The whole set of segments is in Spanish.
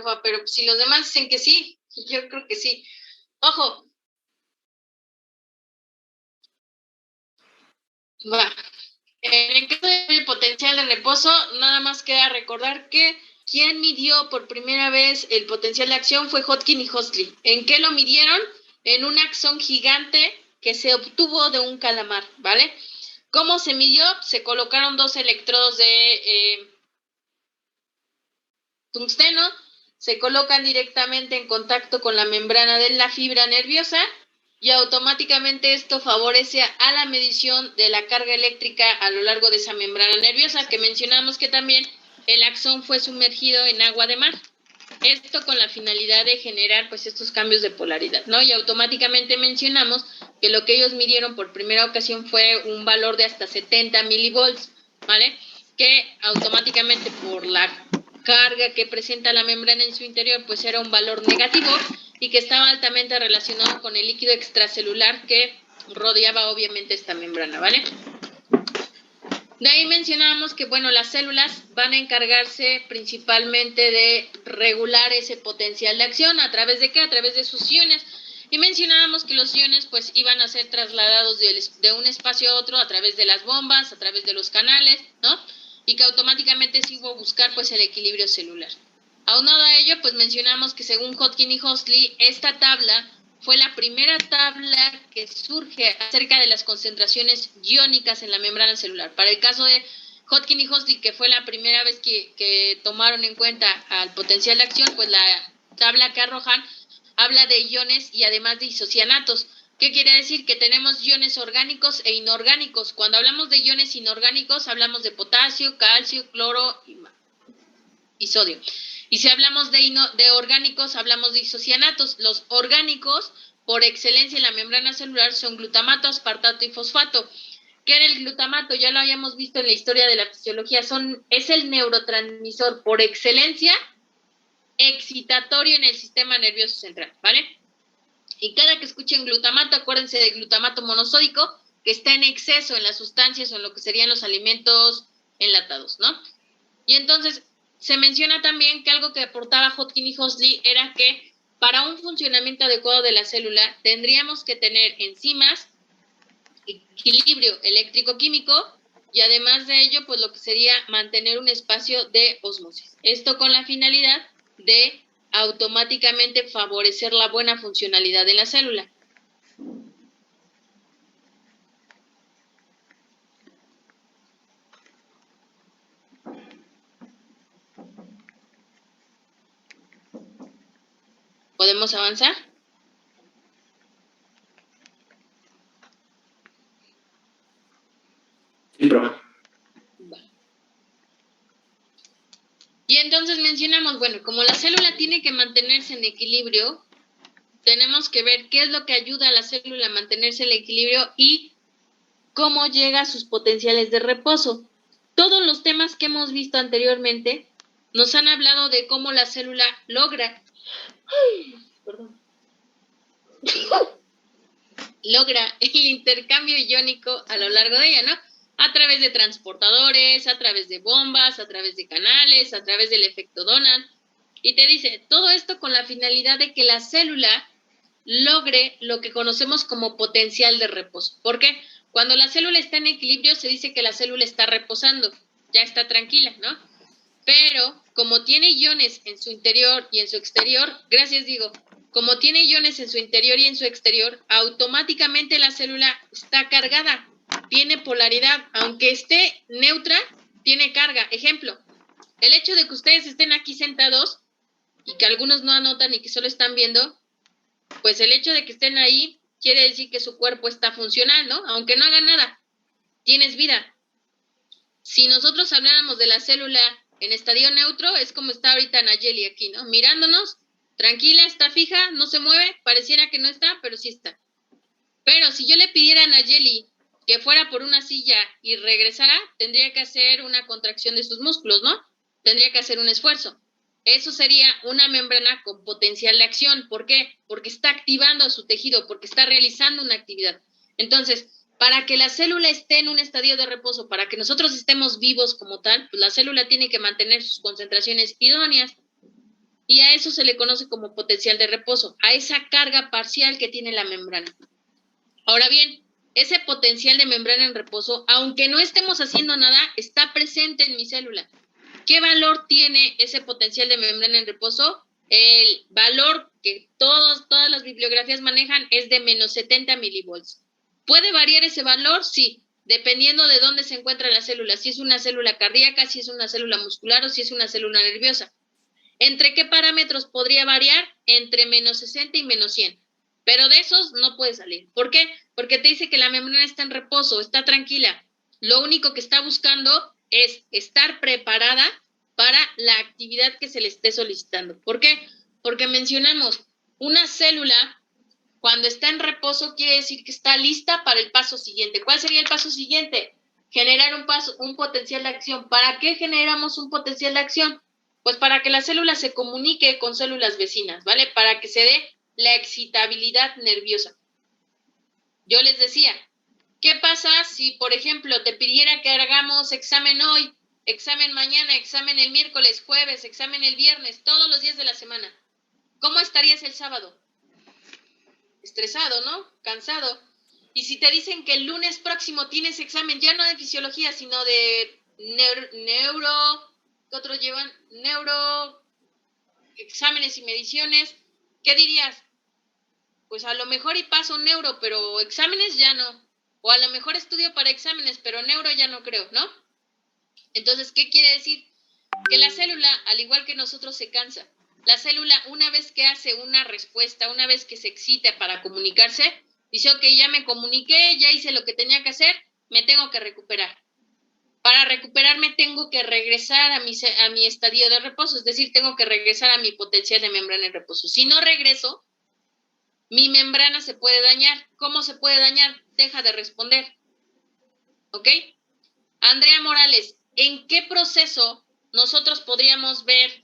Rafa, pero si los demás dicen que sí, yo creo que sí. Ojo. Va. En el caso del potencial de reposo, nada más queda recordar que quien midió por primera vez el potencial de acción fue Hodgkin y Hostley. ¿En qué lo midieron? En un axón gigante que se obtuvo de un calamar, ¿vale? ¿Cómo se midió? Se colocaron 2 electrodos de tungsteno, se colocan directamente en contacto con la membrana de la fibra nerviosa y automáticamente esto favorece a la medición de la carga eléctrica a lo largo de esa membrana nerviosa, que mencionamos que también el axón fue sumergido en agua de mar. Esto con la finalidad de generar pues estos cambios de polaridad, ¿no? Y automáticamente mencionamos que lo que ellos midieron por primera ocasión fue un valor de hasta 70 milivolts, ¿vale? Que automáticamente por la carga que presenta la membrana en su interior pues era un valor negativo y que estaba altamente relacionado con el líquido extracelular que rodeaba obviamente esta membrana, ¿vale? De ahí mencionábamos que, bueno, las células van a encargarse principalmente de regular ese potencial de acción. ¿A través de qué? A través de sus iones. Y mencionábamos que los iones pues iban a ser trasladados de un espacio a otro a través de las bombas, a través de los canales, ¿no? Y que automáticamente se iba a buscar pues el equilibrio celular. Aunado a ello, pues mencionamos que según Hodgkin y Hostley, esta tabla fue la primera tabla que surge acerca de las concentraciones iónicas en la membrana celular. Para el caso de Hodgkin y Hostley, que fue la primera vez que tomaron en cuenta al potencial de acción, pues la tabla que arrojan habla de iones y además de isocianatos. ¿Qué quiere decir? Que tenemos iones orgánicos e inorgánicos. Cuando hablamos de iones inorgánicos, hablamos de potasio, calcio, cloro y sodio. Y si hablamos de orgánicos, hablamos de isocianatos. Los orgánicos, por excelencia en la membrana celular, son glutamato, aspartato y fosfato. ¿Qué era el glutamato? Ya lo habíamos visto en la historia de la fisiología. Es el neurotransmisor por excelencia excitatorio en el sistema nervioso central, ¿vale? Y cada que escuchen glutamato, acuérdense del glutamato monosódico, que está en exceso en las sustancias o en lo que serían los alimentos enlatados, ¿no? Y entonces se menciona también que algo que aportaba Hodgkin y Hostley era que para un funcionamiento adecuado de la célula tendríamos que tener enzimas, equilibrio eléctrico-químico y además de ello, pues lo que sería mantener un espacio de osmosis. Esto con la finalidad de automáticamente favorecer la buena funcionalidad de la célula. ¿Podemos avanzar? Sí, profe. Y entonces mencionamos, bueno, como la célula tiene que mantenerse en equilibrio, tenemos que ver qué es lo que ayuda a la célula a mantenerse en equilibrio y cómo llega a sus potenciales de reposo. Todos los temas que hemos visto anteriormente nos han hablado de cómo la célula logra el intercambio iónico a lo largo de ella, ¿no? A través de transportadores, a través de bombas, a través de canales, a través del efecto Donald. Y te dice, todo esto con la finalidad de que la célula logre lo que conocemos como potencial de reposo. ¿Por qué? Cuando la célula está en equilibrio se dice que la célula está reposando, ya está tranquila, ¿no? Pero como tiene iones en su interior y en su exterior, gracias digo, como tiene iones en su interior y en su exterior, automáticamente la célula está cargada, tiene polaridad, aunque esté neutra, tiene carga. Ejemplo, el hecho de que ustedes estén aquí sentados y que algunos no anotan y que solo están viendo, pues el hecho de que estén ahí quiere decir que su cuerpo está funcional, ¿no? Aunque no haga nada, tienes vida. Si nosotros habláramos de la célula en estadio neutro, es como está ahorita Nayeli aquí, ¿no? Mirándonos, tranquila, está fija, no se mueve, pareciera que no está, pero sí está. Pero si yo le pidiera a Nayeli que fuera por una silla y regresara, tendría que hacer una contracción de sus músculos, ¿no? Tendría que hacer un esfuerzo. Eso sería una membrana con potencial de acción. ¿Por qué? Porque está activando su tejido, porque está realizando una actividad. Entonces, para que la célula esté en un estadio de reposo, para que nosotros estemos vivos como tal, pues la célula tiene que mantener sus concentraciones idóneas. y a eso se le conoce como potencial de reposo, a esa carga parcial que tiene la membrana. Ahora bien, ese potencial de membrana en reposo, aunque no estemos haciendo nada, está presente en mi célula. ¿Qué valor tiene ese potencial de membrana en reposo? El valor que todas las bibliografías manejan es de menos 70 milivolts. ¿Puede variar ese valor? Sí, dependiendo de dónde se encuentra la célula, si es una célula cardíaca, si es una célula muscular o si es una célula nerviosa. ¿Entre qué parámetros podría variar? Entre menos 60 y menos 100. Pero de esos no puede salir. ¿Por qué? Porque te dice que la membrana está en reposo, está tranquila. Lo único que está buscando es estar preparada para la actividad que se le esté solicitando. ¿Por qué? Porque mencionamos, una célula cuando está en reposo quiere decir que está lista para el paso siguiente. ¿Cuál sería el paso siguiente? Generar un potencial de acción. ¿Para qué generamos un potencial de acción? Pues para que la célula se comunique con células vecinas, ¿vale? Para que se dé la excitabilidad nerviosa. Yo les decía, ¿qué pasa si, por ejemplo, te pidiera que hagamos examen hoy, examen mañana, examen el miércoles, jueves, examen el viernes, todos los días de la semana? ¿Cómo estarías el sábado? Estresado, ¿no? Cansado. Y si te dicen que el lunes próximo tienes examen, ya no de fisiología, sino de neuro, ¿qué otros llevan? Neuro, exámenes y mediciones, ¿qué dirías? Pues a lo mejor y paso neuro, pero exámenes ya no. O a lo mejor estudio para exámenes, pero neuro ya no creo, ¿no? Entonces, ¿qué quiere decir? Que la célula, al igual que nosotros, se cansa. La célula, una vez que hace una respuesta, una vez que se excita para comunicarse, dice, ok, ya me comuniqué, ya hice lo que tenía que hacer, me tengo que recuperar. Para recuperarme tengo que regresar a mi estadio de reposo, es decir, tengo que regresar a mi potencial de membrana en reposo. Si no regreso, mi membrana se puede dañar. ¿Cómo se puede dañar? Deja de responder. ¿Ok? Andrea Morales, ¿en qué proceso nosotros podríamos ver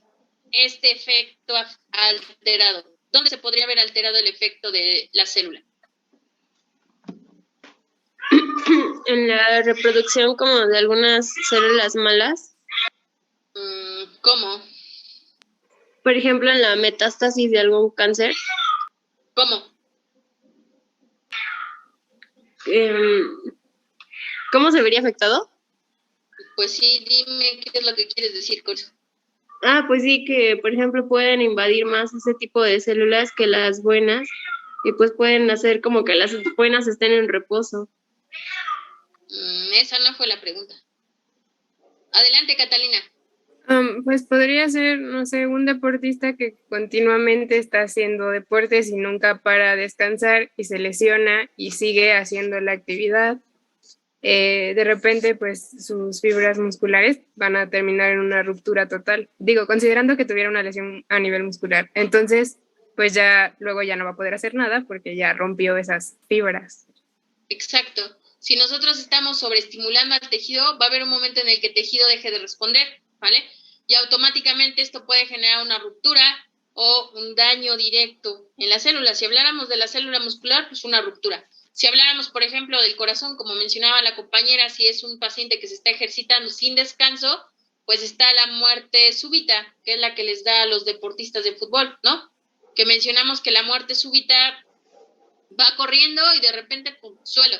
este efecto alterado? ¿Dónde se podría ver alterado el efecto de la célula? En la reproducción como de algunas células malas. ¿Cómo? Por ejemplo, en la metástasis de algún cáncer. ¿Cómo? ¿Cómo se vería afectado? Pues sí, dime qué es lo que quieres decir con eso. Pues sí, que por ejemplo pueden invadir más ese tipo de células que las buenas y pues pueden hacer como que las buenas estén en reposo. Esa no fue la pregunta. Adelante, Catalina. Pues podría ser, no sé, un deportista que continuamente está haciendo deportes y nunca para descansar y se lesiona y sigue haciendo la actividad. De repente, pues sus fibras musculares van a terminar en una ruptura total. Digo, considerando que tuviera una lesión a nivel muscular. Entonces, pues ya luego ya no va a poder hacer nada porque ya rompió esas fibras. Exacto. Si nosotros estamos sobreestimulando al tejido, va a haber un momento en el que el tejido deje de responder, ¿vale? Y automáticamente esto puede generar una ruptura o un daño directo en la célula. Si habláramos de la célula muscular, pues una ruptura. Si habláramos, por ejemplo, del corazón, como mencionaba la compañera, si es un paciente que se está ejercitando sin descanso, pues está la muerte súbita, que es la que les da a los deportistas de fútbol, ¿no? Que mencionamos que la muerte súbita va corriendo y de repente, pum, suelo.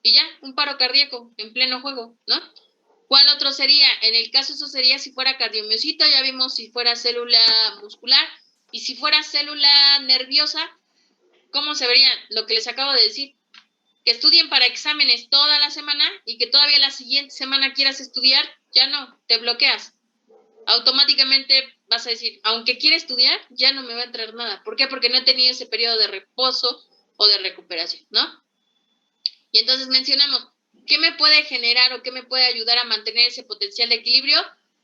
Y ya, un paro cardíaco en pleno juego, ¿no? ¿Cuál otro sería? En el caso eso sería si fuera cardiomiocito, ya vimos si fuera célula muscular, y si fuera célula nerviosa, ¿cómo se vería? Lo que les acabo de decir, que estudien para exámenes toda la semana y que todavía la siguiente semana quieras estudiar, ya no, te bloqueas. Automáticamente vas a decir, aunque quiera estudiar, ya no me va a entrar nada. ¿Por qué? Porque no he tenido ese periodo de reposo o de recuperación, ¿no? Y entonces mencionamos, ¿qué me puede generar o qué me puede ayudar a mantener ese potencial de equilibrio?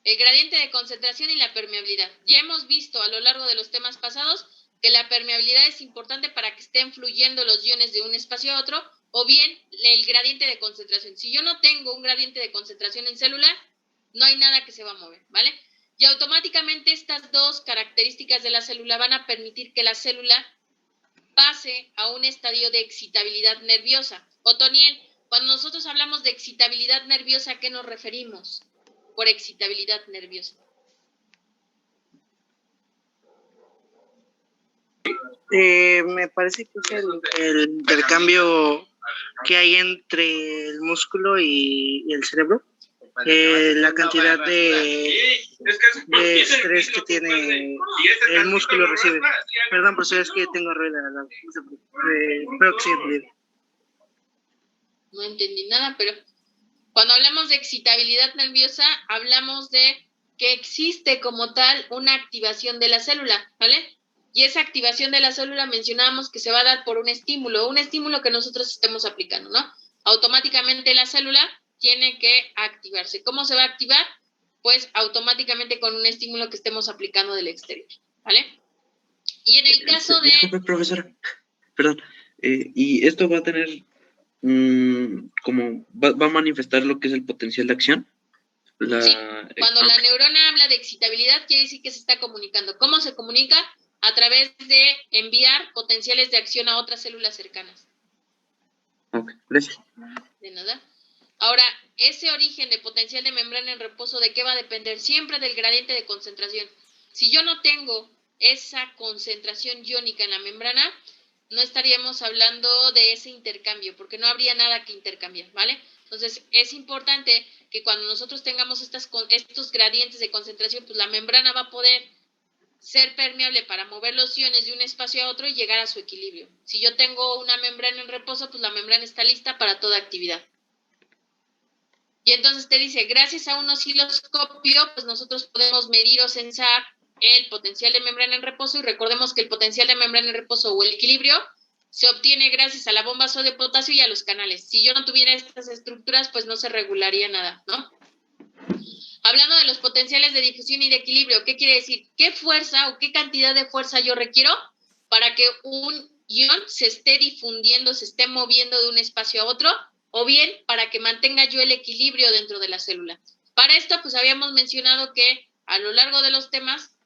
El gradiente de concentración y la permeabilidad. Ya hemos visto a lo largo de los temas pasados que la permeabilidad es importante para que estén fluyendo los iones de un espacio a otro, o bien el gradiente de concentración. Si yo no tengo un gradiente de concentración en célula, no hay nada que se va a mover, ¿vale? Y automáticamente estas dos características de la célula van a permitir que la célula pase a un estadio de excitabilidad nerviosa. Otoniel, cuando nosotros hablamos de excitabilidad nerviosa, ¿a qué nos referimos por excitabilidad nerviosa? Me parece que es el intercambio que hay entre el músculo y el cerebro. La cantidad de estrés que tiene el músculo recibe. Perdón, profesor, es que tengo rueda. Espero que sí entienda. No entendí nada, pero cuando hablamos de excitabilidad nerviosa, hablamos de que existe como tal una activación de la célula, ¿vale? Y esa activación de la célula mencionábamos que se va a dar por un estímulo que nosotros estemos aplicando, ¿no? Automáticamente la célula tiene que activarse. ¿Cómo se va a activar? Pues automáticamente con un estímulo que estemos aplicando del exterior, ¿vale? Y en el caso de... Disculpe, profesora, perdón. ¿Y esto va a tener como va a manifestar lo que es el potencial de acción? Sí, cuando la neurona habla de excitabilidad, quiere decir que se está comunicando. ¿Cómo se comunica? A través de enviar potenciales de acción a otras células cercanas. Ok, gracias. De nada. Ahora, ese origen de potencial de membrana en reposo, ¿de qué va a depender? Siempre del gradiente de concentración. Si yo no tengo esa concentración iónica en la membrana, no estaríamos hablando de ese intercambio, porque no habría nada que intercambiar, ¿vale? Entonces, es importante que cuando nosotros tengamos estos gradientes de concentración, pues la membrana va a poder ser permeable para mover los iones de un espacio a otro y llegar a su equilibrio. Si yo tengo una membrana en reposo, pues la membrana está lista para toda actividad. Y entonces te dice, gracias a un osciloscopio, pues nosotros podemos medir o censar el potencial de membrana en reposo, y recordemos que el potencial de membrana en reposo o el equilibrio se obtiene gracias a la bomba de potasio y a los canales. Si yo no tuviera estas estructuras, pues no se regularía nada, ¿no? Hablando de los potenciales de difusión y de equilibrio, ¿qué quiere decir? ¿Qué fuerza o qué cantidad de fuerza yo requiero para que un ion se esté difundiendo, se esté moviendo de un espacio a otro, o bien para que mantenga yo el equilibrio dentro de la célula? Para esto, pues habíamos mencionado que a lo largo de los temas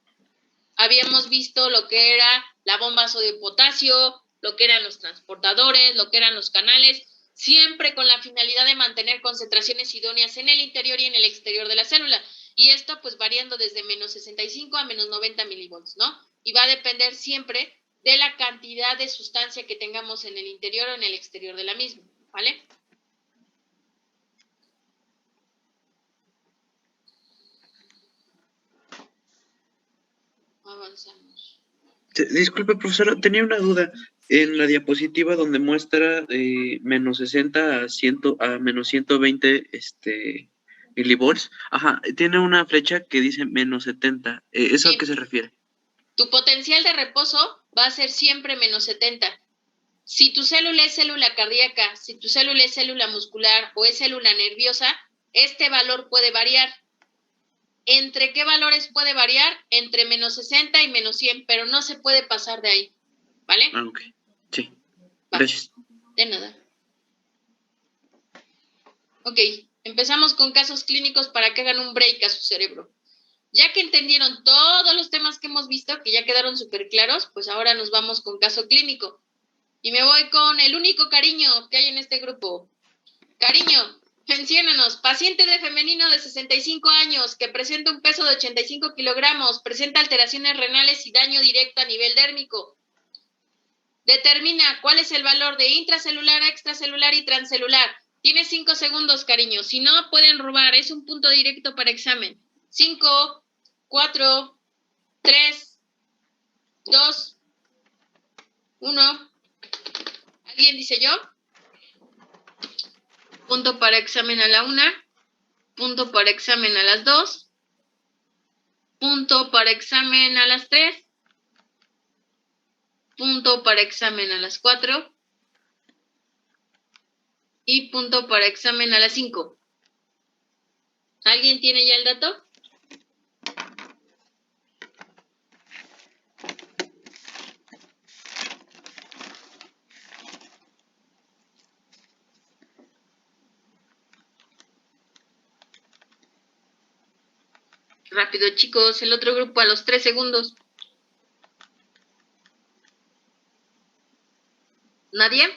habíamos visto lo que era la bomba de potasio, lo que eran los transportadores, lo que eran los canales, siempre con la finalidad de mantener concentraciones idóneas en el interior y en el exterior de la célula. Y esto pues variando desde menos 65 a menos 90 milivolts, ¿no? Y va a depender siempre de la cantidad de sustancia que tengamos en el interior o en el exterior de la misma, ¿vale? Avanzamos. Disculpe, profesora, tenía una duda. En la diapositiva donde muestra menos 60 a menos 120 milivolts, ajá, tiene una flecha que dice menos 70. ¿Eso Sí. a qué se refiere? Tu potencial de reposo va a ser siempre menos 70. Si tu célula es célula cardíaca, si tu célula es célula muscular o es célula nerviosa, este valor puede variar. ¿Entre qué valores puede variar? Entre menos 60 y menos 100, pero no se puede pasar de ahí, ¿vale? Ah, ok. Sí. Va. Gracias. De nada. Ok, empezamos con casos clínicos para que hagan un break a su cerebro. Ya que entendieron todos los temas que hemos visto, que ya quedaron súper claros, pues ahora nos vamos con caso clínico. Y me voy con el único Cariño que hay en este grupo. Cariño, menciónanos, paciente de femenino de 65 años que presenta un peso de 85 kilogramos, presenta alteraciones renales y daño directo a nivel dérmico. Determina cuál es el valor de intracelular, extracelular y transcelular. Tienes 5 segundos, Cariño. Si no, pueden robar. Es un punto directo para examen. 5, 4, 3, 2, 1. ¿Alguien dice yo? Punto para examen a la 1. Punto para examen a las 2. Punto para examen a las 3. Punto para examen a las 4. Y punto para examen a las 5. ¿Alguien tiene ya el dato? Rápido, chicos, el otro grupo a los 3 segundos. ¿Nadie?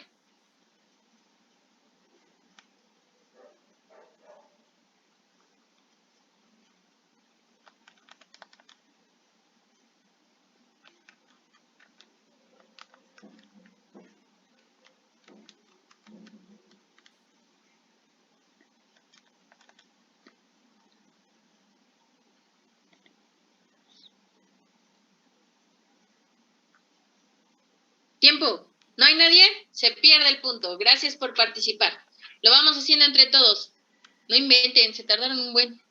Tiempo. ¿No hay nadie? Se pierde el punto. Gracias por participar. Lo vamos haciendo entre todos. No inventen, se tardaron un buen.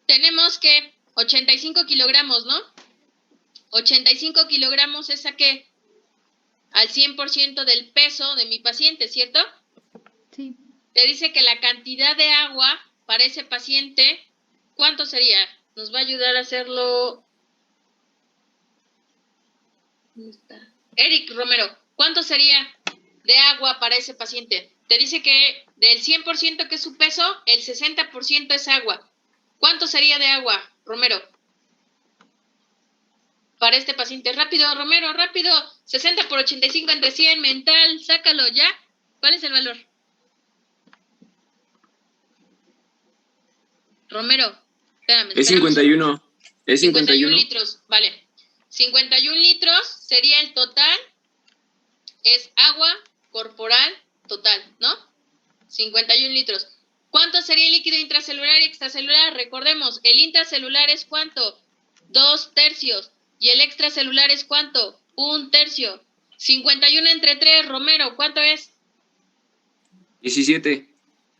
Tenemos que 85 kilogramos, ¿no? 85 kilogramos es a qué? Al 100% del peso de mi paciente, ¿cierto? Sí. Te dice que la cantidad de agua para ese paciente, ¿cuánto sería? Nos va a ayudar a hacerlo. ¿Dónde está? Eric Romero, ¿cuánto sería de agua para ese paciente? Te dice que del 100% que es su peso, el 60% es agua. ¿Cuánto sería de agua, Romero? Para este paciente. Rápido, Romero, rápido. 60 por 85 entre 100, mental, sácalo, ¿ya? ¿Cuál es el valor? Romero, espérame. Es 51. Es 51 51. litros, vale. 51 litros sería el total, es agua corporal total, ¿no? 51 litros. ¿Cuánto sería el líquido intracelular y extracelular? Recordemos, el intracelular es ¿cuánto? 2/3. ¿Y el extracelular es cuánto? 1/3. 51 entre 3, Romero, ¿cuánto es? 17.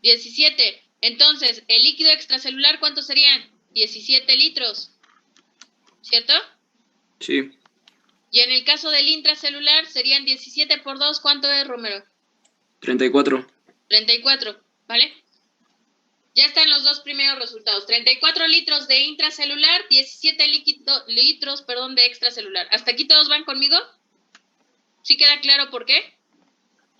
17. Entonces, el líquido extracelular, ¿cuánto serían? 17 litros. ¿Cierto? Sí. Y en el caso del intracelular, serían 17 por 2, ¿cuánto es, Romero? 34. 34, ¿vale? Ya están los dos primeros resultados. 34 litros de intracelular, 17 litros de extracelular. ¿Hasta aquí todos van conmigo? ¿Sí queda claro por qué?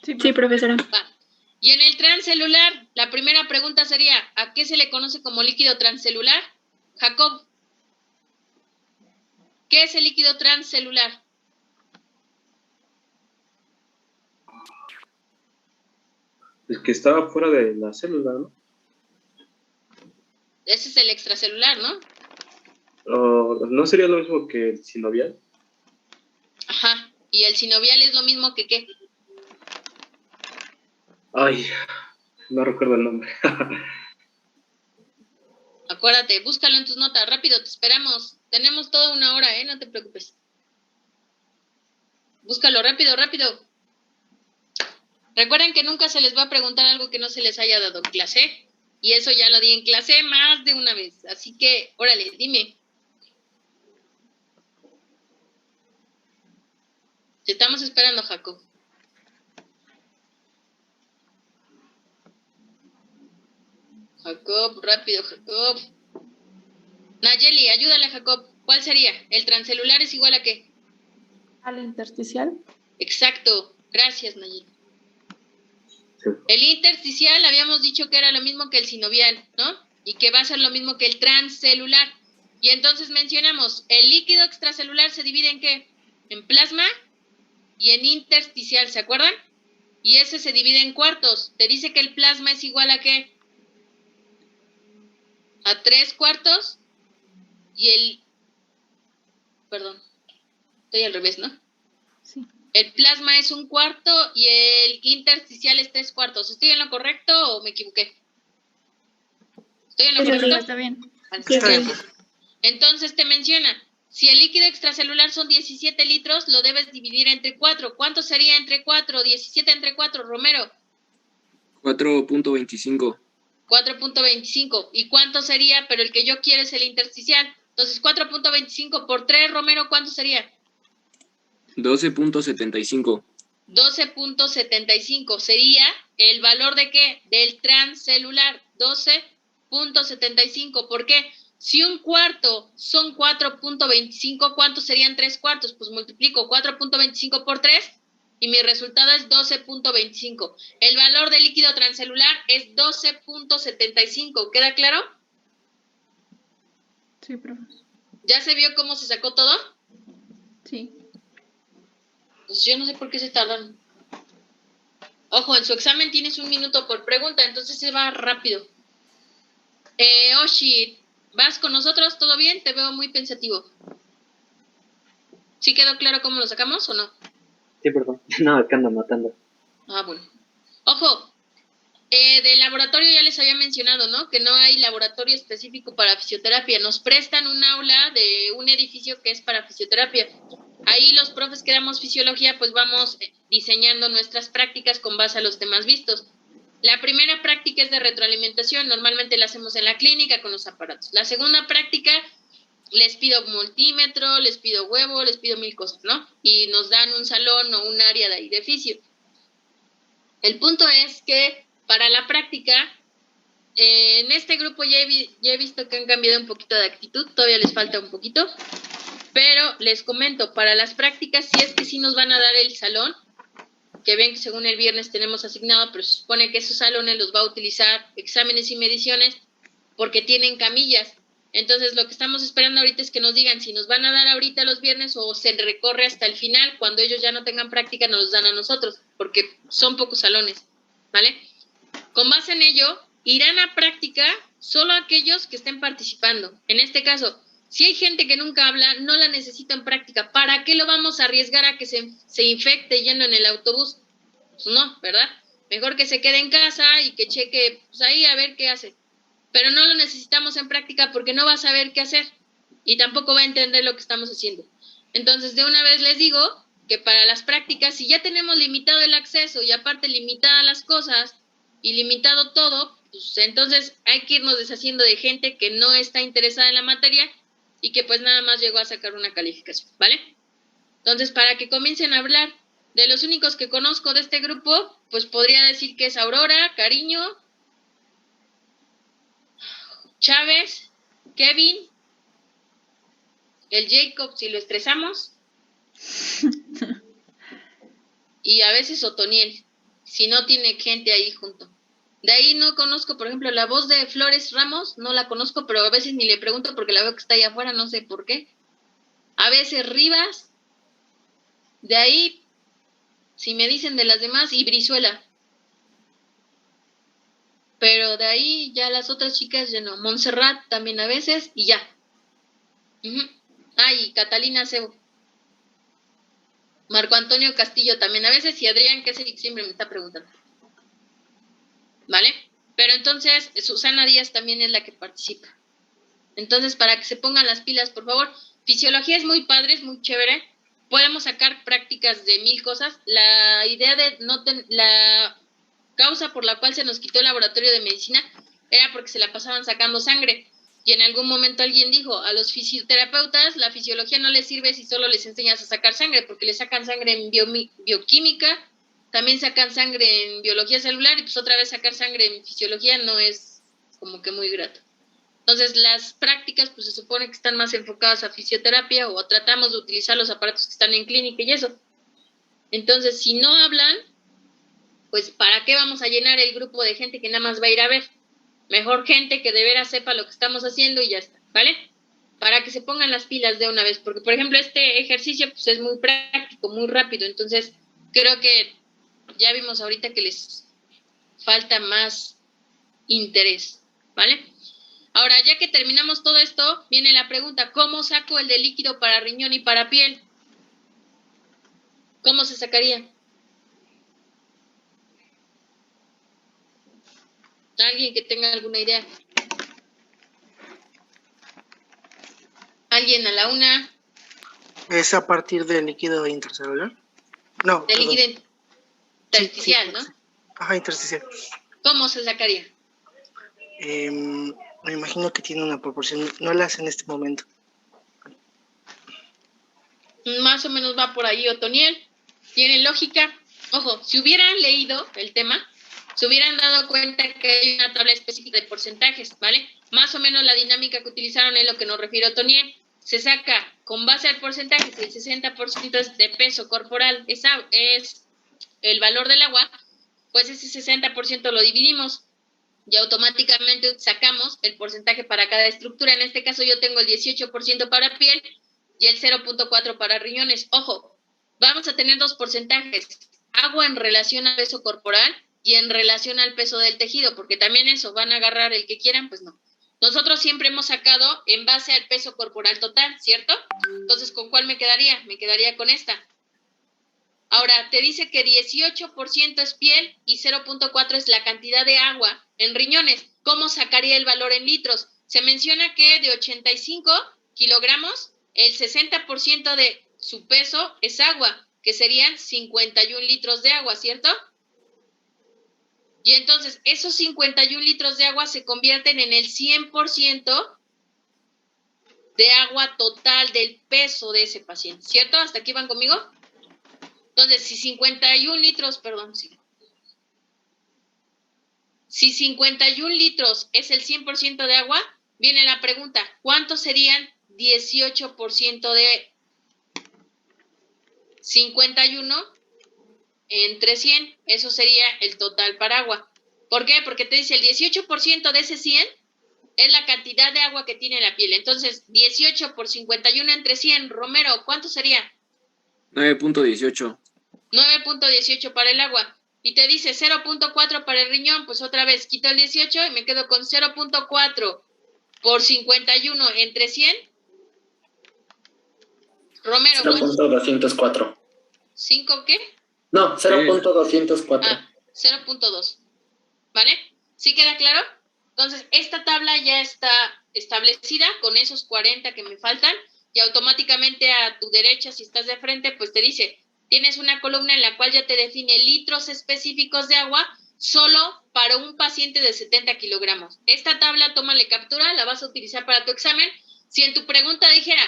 Sí, profesora. Va. Y en el transcelular, la primera pregunta sería, ¿a qué se le conoce como líquido transcelular? Jacob, ¿qué es el líquido transcelular? El que estaba fuera de la célula, ¿no? Ese es el extracelular, ¿no? ¿No sería lo mismo que el sinovial? Ajá. ¿Y el sinovial es lo mismo que qué? Ay, no recuerdo el nombre. Acuérdate, búscalo en tus notas. Rápido, te esperamos. Tenemos toda una hora, no te preocupes. Búscalo, rápido, rápido. Recuerden que nunca se les va a preguntar algo que no se les haya dado en clase. Y eso ya lo di en clase más de una vez. Así que, órale, dime. Te estamos esperando, Jacob. Jacob, rápido, Jacob. Nayeli, ayúdale a Jacob. ¿Cuál sería? ¿El transcelular es igual a qué? Al intersticial. Exacto. Gracias, Nayeli. Sí. El intersticial habíamos dicho que era lo mismo que el sinovial, ¿no? Y que va a ser lo mismo que el transcelular. Y entonces mencionamos, el líquido extracelular se divide en ¿qué? En plasma y en intersticial, ¿se acuerdan? Y ese se divide en cuartos. Te dice que el plasma es igual a ¿qué? A 3/4 y perdón, estoy al revés, ¿no? Sí. El plasma es 1/4 y el intersticial es 3/4. ¿Estoy en lo correcto o me equivoqué? ¿Estoy en lo Sí, correcto? está bien. Vale, Está bien. entonces te menciona, si el líquido extracelular son 17 litros, lo debes dividir entre 4. ¿Cuánto sería entre 4? 17 entre 4, Romero. 4.25. 4.25. ¿Y cuánto sería? Pero el que yo quiero es el intersticial. Entonces, 4.25 por 3, Romero, ¿cuánto sería? 12.75. 12.75. Sería el valor de ¿qué? Del transcelular. 12.75. ¿Por qué? Si 1/4 son 4.25, ¿cuántos serían 3/4? Pues multiplico 4.25 por 3 y mi resultado es 12.25. El valor del líquido transcelular es 12.75. ¿Queda claro? Sí, profe. ¿Ya se vio cómo se sacó todo? Sí. Pues yo no sé por qué se tardan. Ojo, en su examen tienes 1 minuto por pregunta, entonces se va rápido. Oshi, ¿vas con nosotros? ¿Todo bien? Te veo muy pensativo. ¿Sí quedó claro cómo lo sacamos o no? Sí, perdón. No, es que ando matando. Ah, bueno. Ojo, del laboratorio ya les había mencionado, ¿no? Que no hay laboratorio específico para fisioterapia. Nos prestan un aula de un edificio que es para fisioterapia. Ahí los profes que damos fisiología, pues vamos diseñando nuestras prácticas con base a los temas vistos. La primera práctica es de retroalimentación, normalmente la hacemos en la clínica con los aparatos. La segunda práctica, les pido multímetro, les pido huevo, les pido 1000 cosas, ¿no? Y nos dan un salón o un área de ahí de fisio. El punto es que para la práctica, en este grupo ya he visto que han cambiado un poquito de actitud, todavía les falta un poquito, pero les comento, para las prácticas, si es que sí nos van a dar el salón, que ven que según el viernes tenemos asignado, pero se supone que esos salones los va a utilizar exámenes y mediciones porque tienen camillas. Entonces, lo que estamos esperando ahorita es que nos digan si nos van a dar ahorita los viernes o se recorre hasta el final. Cuando ellos ya no tengan práctica, nos los dan a nosotros, porque son pocos salones, ¿vale? Con base en ello, irán a práctica solo aquellos que estén participando. En este caso, si hay gente que nunca habla, no la necesita en práctica. ¿Para qué lo vamos a arriesgar a que se infecte yendo en el autobús? Pues no, ¿verdad? Mejor que se quede en casa y que cheque pues ahí a ver qué hace. Pero no lo necesitamos en práctica porque no va a saber qué hacer y tampoco va a entender lo que estamos haciendo. Entonces, de una vez les digo que para las prácticas, si ya tenemos limitado el acceso y aparte limitadas las cosas y limitado todo, pues entonces hay que irnos deshaciendo de gente que no está interesada en la materia y que pues nada más llegó a sacar una calificación, ¿vale? Entonces, para que comiencen a hablar, de los únicos que conozco de este grupo, pues podría decir que es Aurora, Cariño, Chávez, Kevin, el Jacob si lo estresamos, y a veces Otoniel, si no tiene gente ahí junto. De ahí no conozco, por ejemplo, la voz de Flores Ramos, no la conozco, pero a veces ni le pregunto porque la veo que está allá afuera, no sé por qué. A veces Rivas, de ahí, si me dicen de las demás, y Brizuela. Pero de ahí ya las otras chicas ya no. Montserrat también a veces y ya. Y Catalina Cebo. Marco Antonio Castillo también a veces y Adrián, que es el que siempre me está preguntando. ¿Vale? Pero entonces Susana Díaz también es la que participa. Entonces, para que se pongan las pilas, por favor. Fisiología es muy padre, es muy chévere. Podemos sacar prácticas de 1000 cosas. La idea de la causa por la cual se nos quitó el laboratorio de medicina era porque se la pasaban sacando sangre. Y en algún momento alguien dijo, a los fisioterapeutas la fisiología no les sirve si solo les enseñas a sacar sangre, porque les sacan sangre en bioquímica, también sacan sangre en biología celular, y pues otra vez sacar sangre en fisiología no es como que muy grato. Entonces las prácticas pues se supone que están más enfocadas a fisioterapia o tratamos de utilizar los aparatos que están en clínica y eso. Entonces si no hablan, pues ¿para qué vamos a llenar el grupo de gente que nada más va a ir a ver? Mejor gente que de veras sepa lo que estamos haciendo y ya está, ¿vale? Para que se pongan las pilas de una vez, porque por ejemplo este ejercicio pues es muy práctico, muy rápido, entonces creo que ya vimos ahorita que les falta más interés, ¿vale? Ahora, ya que terminamos todo esto, viene la pregunta, ¿cómo saco el de líquido para riñón y para piel? ¿Cómo se sacaría? ¿Alguien que tenga alguna idea? ¿Alguien a la una? ¿Es a partir del líquido intracelular? No. Del líquido intersticial, sí, ¿no? Ajá, intersticial. ¿Cómo se sacaría? Me imagino que tiene una proporción, no la hace en este momento. Más o menos va por ahí, Otoniel. Tiene lógica. Ojo, si hubieran leído el tema, se hubieran dado cuenta que hay una tabla específica de porcentajes, ¿vale? Más o menos la dinámica que utilizaron es lo que nos refiere Otoniel. Se saca con base al porcentaje, si el 60% de peso corporal es el valor del agua, pues ese 60% lo dividimos y automáticamente sacamos el porcentaje para cada estructura. En este caso yo tengo el 18% para piel y el 0.4 para riñones. Ojo, vamos a tener dos porcentajes, agua en relación al peso corporal y en relación al peso del tejido, porque también eso, van a agarrar el que quieran, pues no. Nosotros siempre hemos sacado en base al peso corporal total, ¿cierto? Entonces, ¿con cuál me quedaría? Me quedaría con esta. Ahora, te dice que 18% es piel y 0.4 es la cantidad de agua en riñones. ¿Cómo sacaría el valor en litros? Se menciona que de 85 kilogramos, el 60% de su peso es agua, que serían 51 litros de agua, ¿cierto? Y entonces esos 51 litros de agua se convierten en el 100% de agua total del peso de ese paciente, ¿cierto? ¿Hasta aquí van conmigo? Entonces, si 51 litros, perdón, sí. Si 51 litros es el 100% de agua, viene la pregunta, ¿cuántos serían 18% de 51 entre 100? Eso sería el total para agua. ¿Por qué? Porque te dice el 18% de ese 100 es la cantidad de agua que tiene la piel. Entonces, 18 por 51 entre 100, Romero, ¿cuánto sería? 9.18. 9.18 para el agua. Y te dice 0.4 para el riñón, pues otra vez quito el 18 y me quedo con 0.4 por 51 entre 100. Romero, 0.204. ¿5 qué? No, 0.204. Ah, 0.2. ¿Vale? ¿Sí queda claro? Entonces, esta tabla ya está establecida con esos 40 que me faltan y automáticamente a tu derecha, si estás de frente, pues te dice, tienes una columna en la cual ya te define litros específicos de agua solo para un paciente de 70 kilogramos. Esta tabla, tómale captura, la vas a utilizar para tu examen. Si en tu pregunta dijera,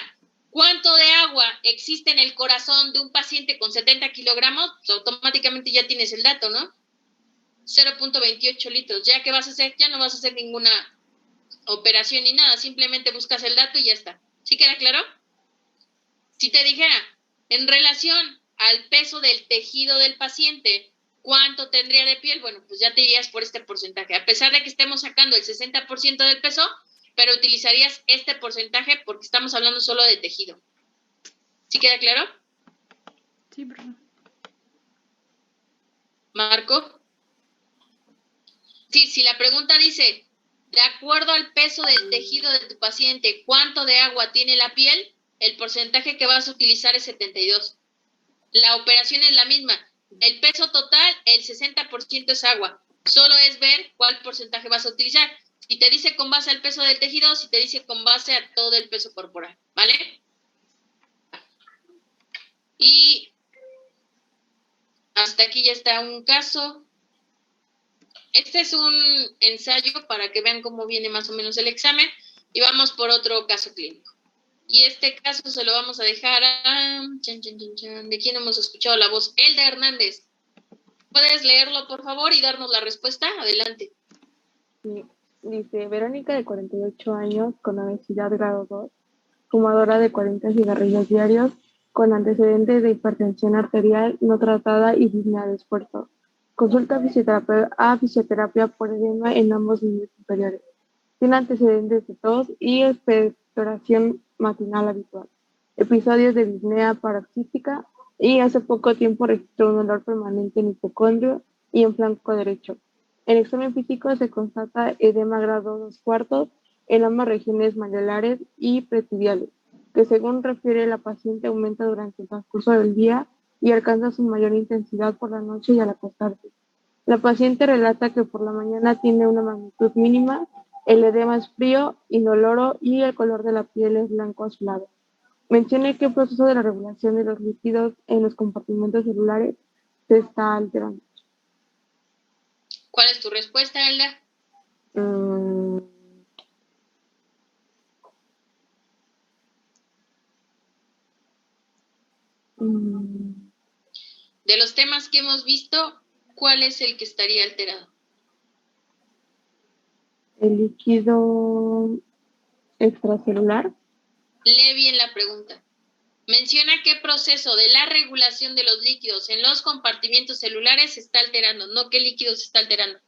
¿cuánto de agua existe en el corazón de un paciente con 70 kilogramos? Pues automáticamente ya tienes el dato, ¿no? 0.28 litros. ¿Ya qué vas a hacer? Ya no vas a hacer ninguna operación ni nada, simplemente buscas el dato y ya está. ¿Sí queda claro? Si te dijera, en relación al peso del tejido del paciente, ¿cuánto tendría de piel? Bueno, pues ya te irías por este porcentaje. A pesar de que estemos sacando el 60% del peso, pero utilizarías este porcentaje porque estamos hablando solo de tejido. ¿Sí queda claro? Sí, perdón. Marco. Sí, si la pregunta dice, de acuerdo al peso del tejido de tu paciente, ¿cuánto de agua tiene la piel? El porcentaje que vas a utilizar es 72. La operación es la misma. El peso total, el 60% es agua. Solo es ver cuál porcentaje vas a utilizar. Si te dice con base al peso del tejido, si te dice con base a todo el peso corporal, ¿vale? Y hasta aquí ya está un caso. Este es un ensayo para que vean cómo viene más o menos el examen y vamos por otro caso clínico. Y este caso se lo vamos a dejar a... ¿De quién hemos escuchado la voz? Elda Hernández. ¿Puedes leerlo, por favor, y darnos la respuesta? Adelante. Sí. Dice, Verónica, de 48 años, con obesidad grado 2, fumadora de 40 cigarrillos diarios, con antecedentes de hipertensión arterial no tratada y disnea de esfuerzo. Consulta a fisioterapia por edema en ambos niveles superiores. Tiene antecedentes de tos y expectoración matinal habitual. Episodios de disnea paroxística y hace poco tiempo registró un dolor permanente en hipocondrio y en flanco derecho. En examen físico se constata edema grado 2/4 en ambas regiones maxilares y pretibiales, que según refiere la paciente aumenta durante el transcurso del día y alcanza su mayor intensidad por la noche y al acostarse. La paciente relata que por la mañana tiene una magnitud mínima, el edema es frío, indoloro y el color de la piel es blanco azulado. Mencione que el proceso de la regulación de los lípidos en los compartimentos celulares se está alterando. ¿Cuál es tu respuesta, Elda? De los temas que hemos visto, ¿cuál es el que estaría alterado? El líquido extracelular. Lee bien la pregunta. Menciona qué proceso de la regulación de los líquidos en los compartimentos celulares se está alterando, no qué líquido se está alterando.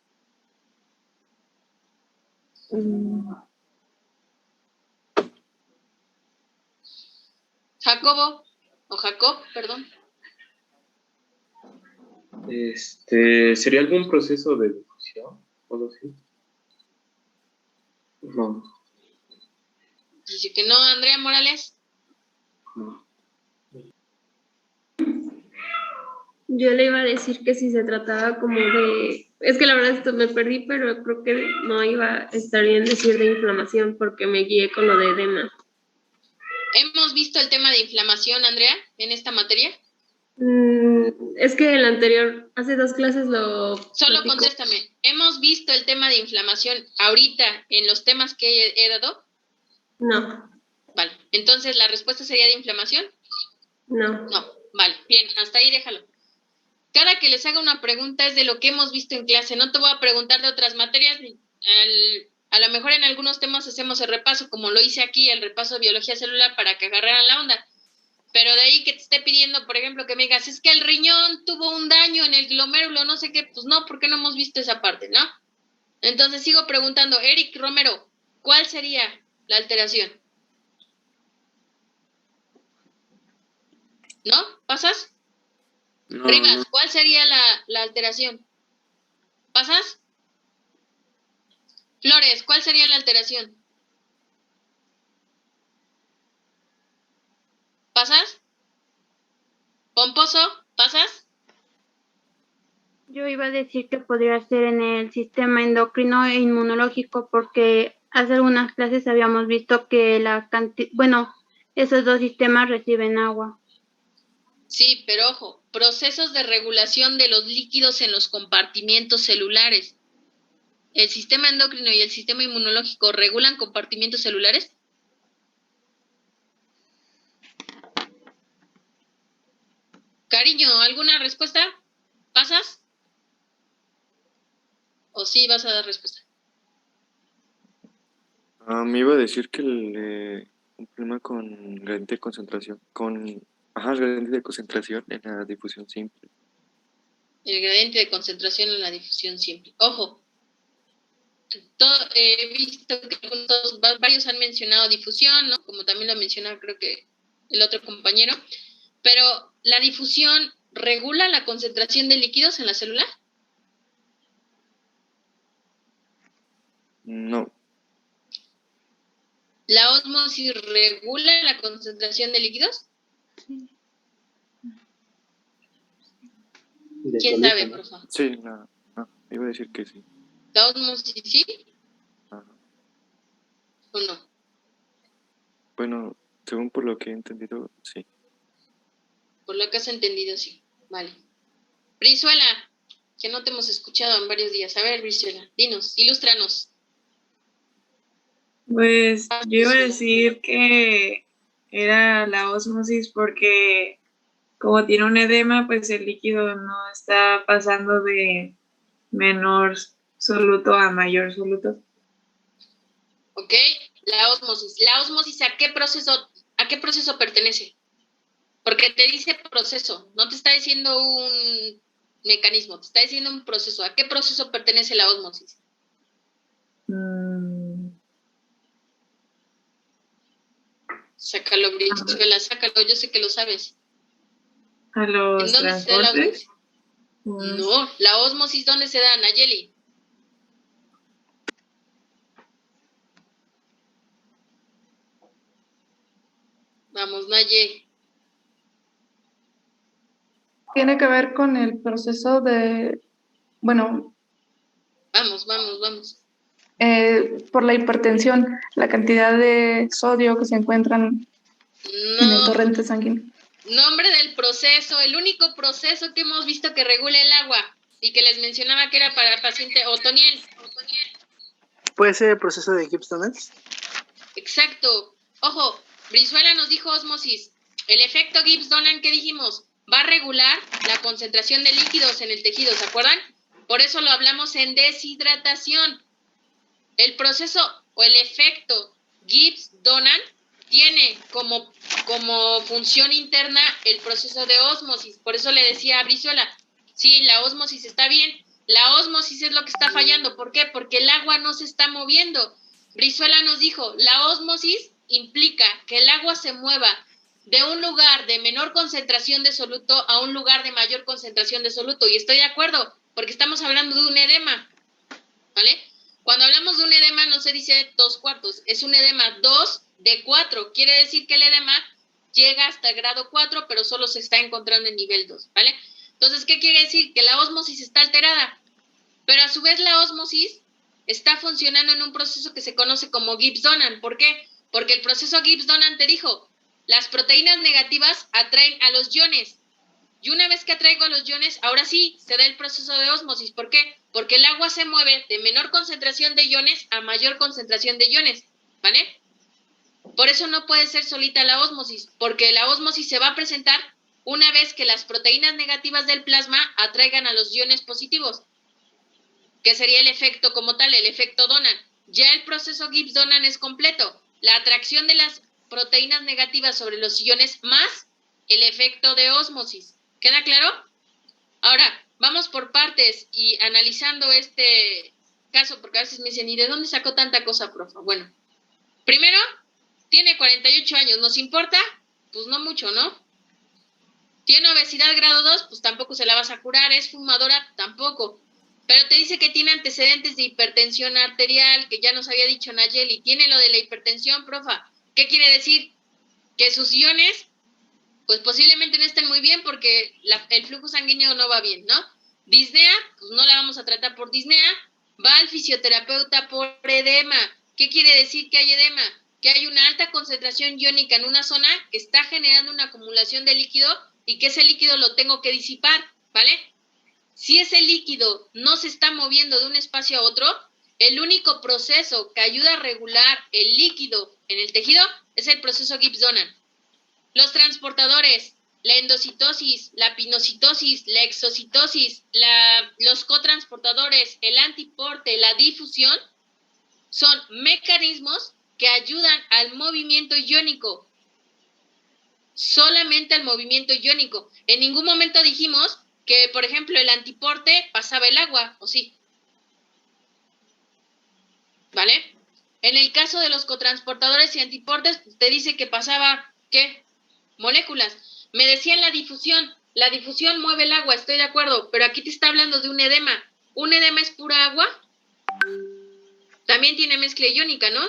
Jacobo, o Jacob, perdón. ¿Sería algún proceso de difusión o algo así? No. Dice que no, Andrea Morales. No. Yo le iba a decir que si se trataba como de... Es que la verdad esto me perdí, pero creo que no iba a estar bien decir de inflamación porque me guié con lo de edema. ¿Hemos visto el tema de inflamación, Andrea, en esta materia? Es que en la anterior, hace 2 clases lo Solo platicó. contéstame. ¿Hemos visto el tema de inflamación ahorita en los temas que he dado? No, Vale. Entonces, ¿la respuesta sería de inflamación? no. No. Vale. Bien, hasta ahí déjalo. Cada que les haga una pregunta es de lo que hemos visto en clase. No te voy a preguntar de otras materias. A lo mejor en algunos temas hacemos el repaso, como lo hice aquí, el repaso de biología celular para que agarraran la onda. Pero de ahí que te esté pidiendo, por ejemplo, que me digas, es que el riñón tuvo un daño en el glomérulo, no sé qué, pues no, porque no hemos visto esa parte, ¿no? Entonces sigo preguntando, Eric Romero, ¿cuál sería la alteración? ¿No? ¿Pasas? No, Rivas, no. ¿cuál sería la alteración? ¿Pasas? Flores, ¿cuál sería la alteración? ¿Pasas? Pomposo, ¿pasas? Yo iba a decir que podría ser en el sistema endocrino e inmunológico porque hace algunas clases habíamos visto que esos 2 sistemas reciben agua. Sí, pero ojo, procesos de regulación de los líquidos en los compartimientos celulares. ¿El sistema endocrino y el sistema inmunológico regulan compartimientos celulares? Cariño, ¿alguna respuesta? ¿Pasas? ¿O sí vas a dar respuesta? Me iba a decir que un problema con gradiente de concentración, gradiente de concentración en la difusión simple. El gradiente de concentración en la difusión simple. Ojo, he visto que varios han mencionado difusión, ¿no? Como también lo menciona creo que el otro compañero, pero ¿la difusión regula la concentración de líquidos en la célula? No. ¿La ósmosis regula la concentración de líquidos? Sí. ¿Quién sabe, por favor? Sí, no, iba a decir que sí. ¿La ósmosis sí Ajá. o no? Bueno, según por lo que he entendido, sí. Por lo que has entendido, sí. Vale. Brizuela, que no te hemos escuchado en varios días. A ver, Brizuela, dinos, ilústranos. Pues yo iba a decir que era la ósmosis porque como tiene un edema, pues el líquido no está pasando de menor soluto a mayor soluto. ¿Ok? La ósmosis. ¿La ósmosis a qué proceso pertenece? Porque te dice proceso, no te está diciendo un mecanismo, te está diciendo un proceso. ¿A qué proceso pertenece la ósmosis? Sácalo, Brizuela, sácalo, yo sé que lo sabes. ¿A los ¿En dónde se da la transportes? ósmosis? No, la ósmosis, ¿dónde se da, Nayeli? Vamos, Naye. Tiene que ver con el proceso de, bueno, Vamos. por la hipertensión, la cantidad de sodio que se encuentran en el torrente sanguíneo. Nombre del proceso, el único proceso que hemos visto que regula el agua y que les mencionaba que era para el paciente Otoniel. ¿Puede ser el proceso de Gibbs-Donald? Exacto. Ojo, Brizuela nos dijo ósmosis. El efecto Gibbs-Donald que dijimos va a regular la concentración de líquidos en el tejido, ¿se acuerdan? Por eso lo hablamos en deshidratación. El proceso o el efecto Gibbs-Donald tiene como función interna el proceso de ósmosis. Por eso le decía a Brizuela, sí, la ósmosis está bien. La ósmosis es lo que está fallando. ¿Por qué? Porque el agua no se está moviendo. Brizuela nos dijo, la ósmosis implica que el agua se mueva de un lugar de menor concentración de soluto a un lugar de mayor concentración de soluto. Y estoy de acuerdo, porque estamos hablando de un edema, ¿vale? Cuando hablamos de un edema no se dice 2/4, es un edema 2 de 4. Quiere decir que el edema llega hasta el grado 4, pero solo se está encontrando en nivel 2, ¿vale? Entonces, ¿qué quiere decir? Que la ósmosis está alterada, pero a su vez la ósmosis está funcionando en un proceso que se conoce como Gibbs-Donald. ¿Por qué? Porque el proceso Gibbs-Donald te dijo, Las proteínas negativas atraen a los iones. Y una vez que atraigo a los iones, ahora sí se da el proceso de ósmosis. ¿Por qué? Porque el agua se mueve de menor concentración de iones a mayor concentración de iones, ¿vale? Por eso no puede ser solita la ósmosis, porque la ósmosis se va a presentar una vez que las proteínas negativas del plasma atraigan a los iones positivos, que sería el efecto como tal, el efecto Donan. Ya el proceso Gibbs-Donan es completo. La atracción de las proteínas negativas sobre los iones más el efecto de ósmosis. ¿Queda claro? Ahora, vamos por partes y analizando este caso, porque a veces me dicen, ¿y de dónde sacó tanta cosa, profe? Bueno, primero, tiene 48 años, ¿nos importa? Pues no mucho, ¿no? ¿Tiene obesidad grado 2? Pues tampoco se la vas a curar. ¿Es fumadora? Tampoco. Pero te dice que tiene antecedentes de hipertensión arterial, que ya nos había dicho Nayeli. Tiene lo de la hipertensión, profa. ¿Qué quiere decir? Que sus iones, pues posiblemente no estén muy bien porque el flujo sanguíneo no va bien, ¿no? Disnea, pues no la vamos a tratar por disnea. Va al fisioterapeuta por edema. ¿Qué quiere decir que hay edema? Que hay una alta concentración iónica en una zona que está generando una acumulación de líquido y que ese líquido lo tengo que disipar, ¿vale? Si ese líquido no se está moviendo de un espacio a otro, el único proceso que ayuda a regular el líquido en el tejido es el proceso Gibbs-Donan. Los transportadores, la endocitosis, la pinocitosis, la exocitosis, los cotransportadores, el antiporte, la difusión, son mecanismos que ayudan al movimiento iónico. Solamente al movimiento iónico. En ningún momento dijimos que, por ejemplo, el antiporte pasaba el agua, ¿o sí? ¿Vale? En el caso de los cotransportadores y antiportes, te dice que pasaba, ¿qué? Moléculas. Me decían la difusión mueve el agua, estoy de acuerdo, pero aquí te está hablando de un edema. ¿Un edema es pura agua? También tiene mezcla iónica, ¿no?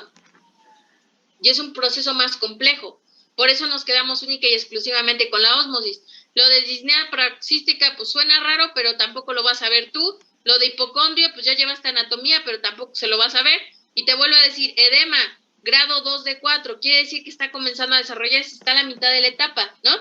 Y es un proceso más complejo. Por eso nos quedamos única y exclusivamente con la ósmosis. Lo de disnea paroxística, pues suena raro, pero tampoco lo vas a ver tú. Lo de hipocondrio, pues ya llevaste anatomía, pero tampoco se lo vas a ver. Y te vuelvo a decir, edema, grado 2 de 4, quiere decir que está comenzando a desarrollarse, está a la mitad de la etapa, ¿no?